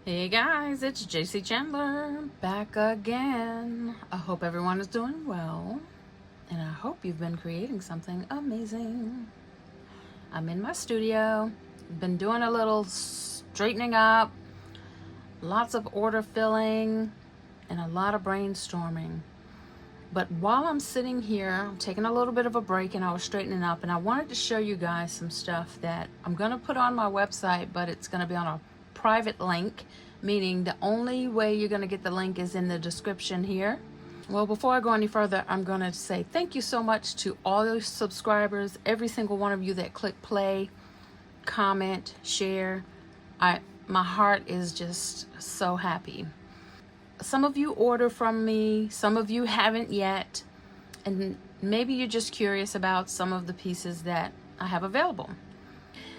Hey guys, it's JC Chandler back again. I hope everyone is doing well, and I hope you've been creating something amazing. I'm in my studio, been doing a little straightening up, lots of order filling, and a lot of brainstorming. But while I'm sitting here, I'm taking a little bit of a break and I was straightening up, and I wanted to show you guys some stuff that I'm going to put on my website, but it's going to be on a private link, meaning the only way you're going to get the link is in the description here. Well, before I go any further, I'm going to say thank you so much to all those subscribers, every single one of you that click play, comment, share. My heart is just so happy. Some of you order from me, some of you haven't yet, and maybe you're just curious about some of the pieces that I have available.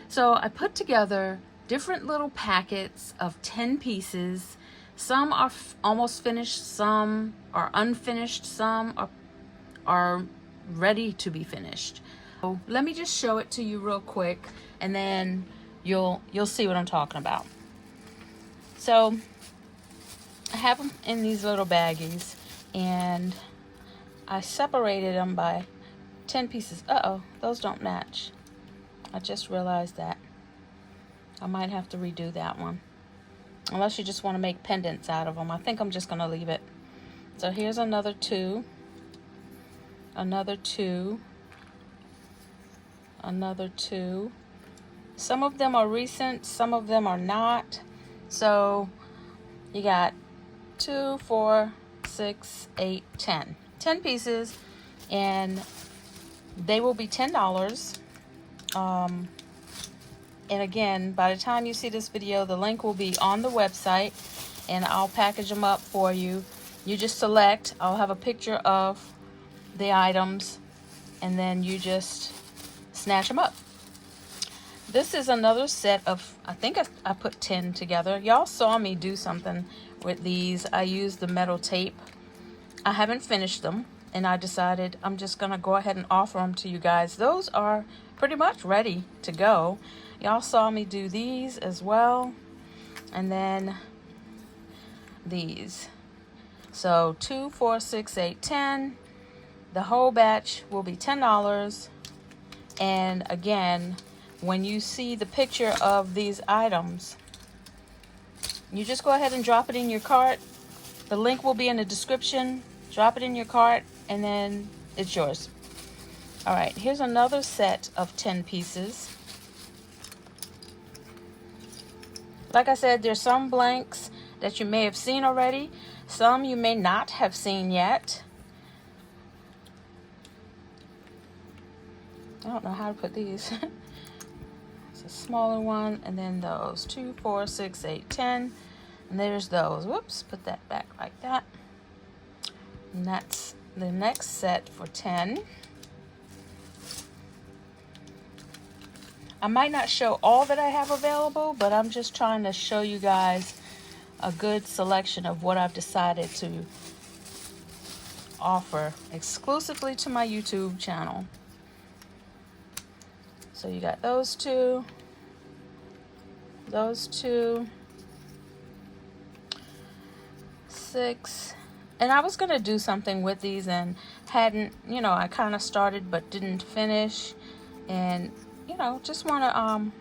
So I put together different little packets of 10 pieces. Some are almost finished, some are unfinished, some are ready to be finished. So let me just show it to you real quick, and then you'll see what I'm talking about. So I have them in these little baggies, and I separated them by 10 pieces. Uh-oh, those don't match. I just realized that. I might have to redo that one. Unless you just want to make pendants out of them. I think I'm just going to leave it. So here's another two. Another two. Another two. Some of them are recent, some of them are not. So you got 2, 4, 6, 8, 10. 10 pieces, and they will be $10. And again, by the time you see this video, the link will be on the website, and I'll package them up for you. You just select, I'll have a picture of the items, and then you just snatch them up. This is another set of, I think I put 10 together. Y'all saw me do something with these. I used the metal tape. I haven't finished them, and I decided I'm just going to go ahead and offer them to you guys. Those are pretty much ready to go. Y'all saw me do these as well, and then these. So 2, 4, 6, 8, 10. The whole batch will be $10. And again, when you see the picture of these items, you just go ahead and drop it in your cart. The link will be in the description. Drop it in your cart, and then it's yours. All right, here's another set of 10 pieces. Like I said, there's some blanks that you may have seen already. Some you may not have seen yet. I don't know how to put these. It's a smaller one, and then those 2, 4, 6, 8, 10, and there's those. Whoops, put that back like that. And that's the next set for 10. I might not show all that I have available, but I'm just trying to show you guys a good selection of what I've decided to offer exclusively to my YouTube channel. So you got those two, 6, and I was gonna do something with these and hadn't, I kind of started but didn't finish, and just want to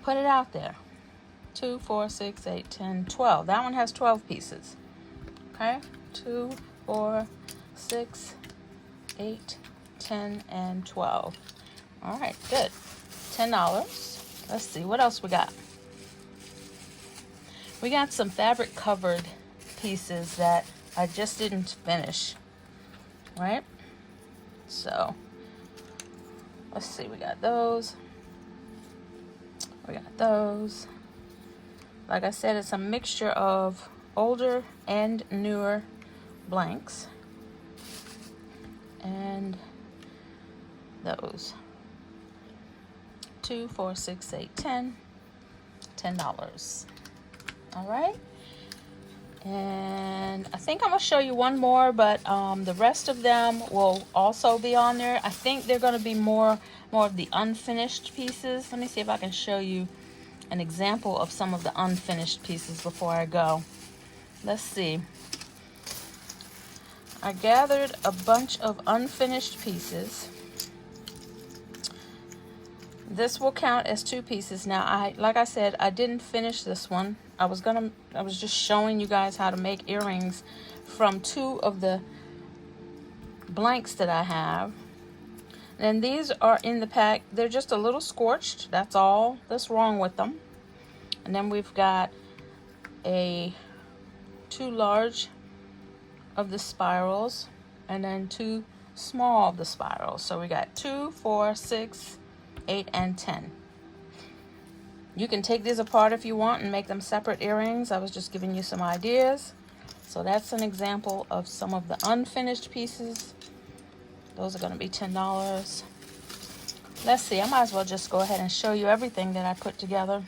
put it out there. 2, 4, 6, 8, 10, 12. That one has 12 pieces. Okay, 2, 4, 6, 8, 10, and 12. All right, good. $10. Let's see what else we got. We got some fabric covered pieces that I just didn't finish. Right? So let's see, we got those. We got those. Like I said, it's a mixture of older and newer blanks. And those. 2, 4, 6, 8, 10. $10. All right. And I think I'm gonna show you one more, but the rest of them will also be on there. I think they're gonna be more of the unfinished pieces. Let me see if I can show you an example of some of the unfinished pieces before I go. Let's see. I gathered a bunch of unfinished pieces. This will count as 2 pieces. Now, like I said, I didn't finish this one. I was just showing you guys how to make earrings from 2 of the blanks that I have. And these are in the pack. They're just a little scorched. That's all that's wrong with them. And then we've got 2 large of the spirals, and then 2 small of the spirals. So we got 2, 4, 6, 8, and 10. You can take these apart if you want and make them separate earrings. I was just giving you some ideas. So that's an example of some of the unfinished pieces. Those are going to be $10. Let's see, I might as well just go ahead and show you everything that I put together.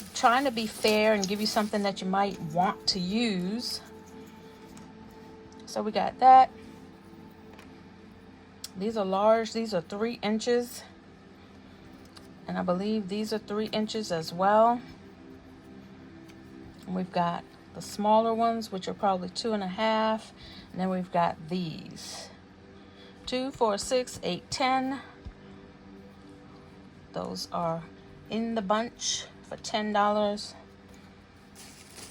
I'm trying to be fair and give you something that you might want to use. So we got that. These are large. These are 3 inches. And I believe these are 3 inches as well. And we've got the smaller ones, which are probably 2.5. And then we've got these. 2, 4, 6, 8, 10. Those are in the bunch for $10.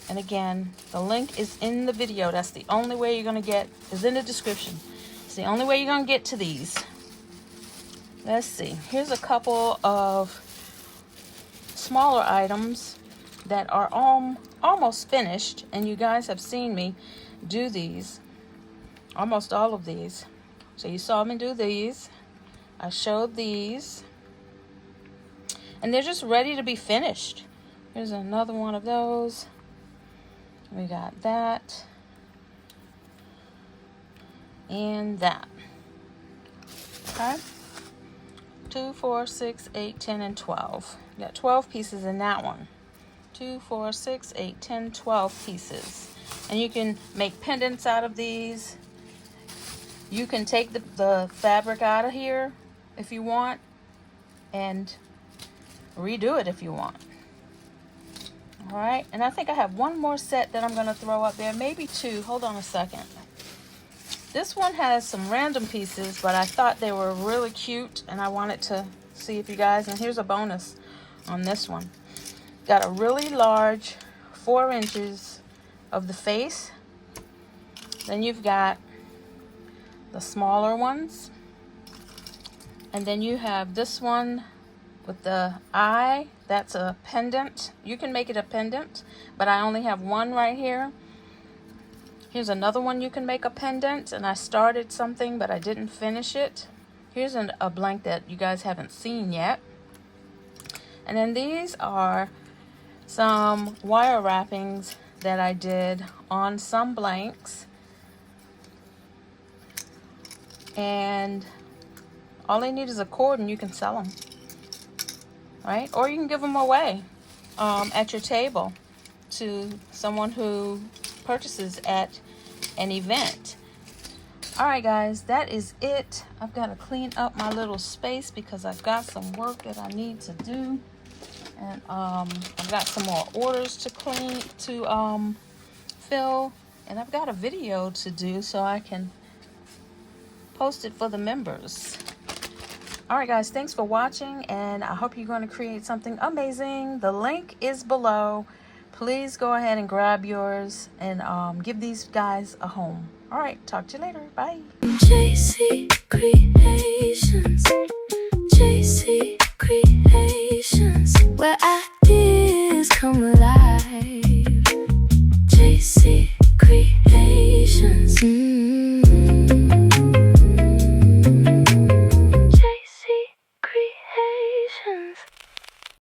And again, the link is in the video. That's the only way you're going to get, is in the description. It's the only way you're going to get to these. Let's see. Here's a couple of smaller items that are almost finished. And you guys have seen me do these. Almost all of these. So you saw me do these. I showed these. And they're just ready to be finished. Here's another one of those. We got that. And that. Okay. 2, 4, 6, 8, 10, and 12. You got 12 pieces in that one. 2, 4, 6, 8, 10, 12 pieces. And you can make pendants out of these. You can take the fabric out of here if you want and redo it if you want. All right, and I think I have one more set that I'm going to throw up there, maybe 2. Hold on a second. This one has some random pieces, but I thought they were really cute, and I wanted to see if you guys, and here's a bonus on this one. Got a really large 4 inches of the face. Then you've got the smaller ones. And then you have this one with the eye. That's a pendant. You can make it a pendant, but I only have one right here. Here's another one you can make a pendant, and I started something, but I didn't finish it. Here's a blank that you guys haven't seen yet. And then these are some wire wrappings that I did on some blanks. And all they need is a cord, and you can sell them. Right? Or you can give them away at your table to someone who purchases at an event. All right, guys, that is it. I've got to clean up my little space because I've got some work that I need to do, and I've got some more orders to fill, and I've got a video to do so I can post it for the members. All right, guys, thanks for watching, and I hope you're going to create something amazing. The link is below. Please go ahead and grab yours and give these guys a home. All right, talk to you later. Bye. JC Creations. JC Creations.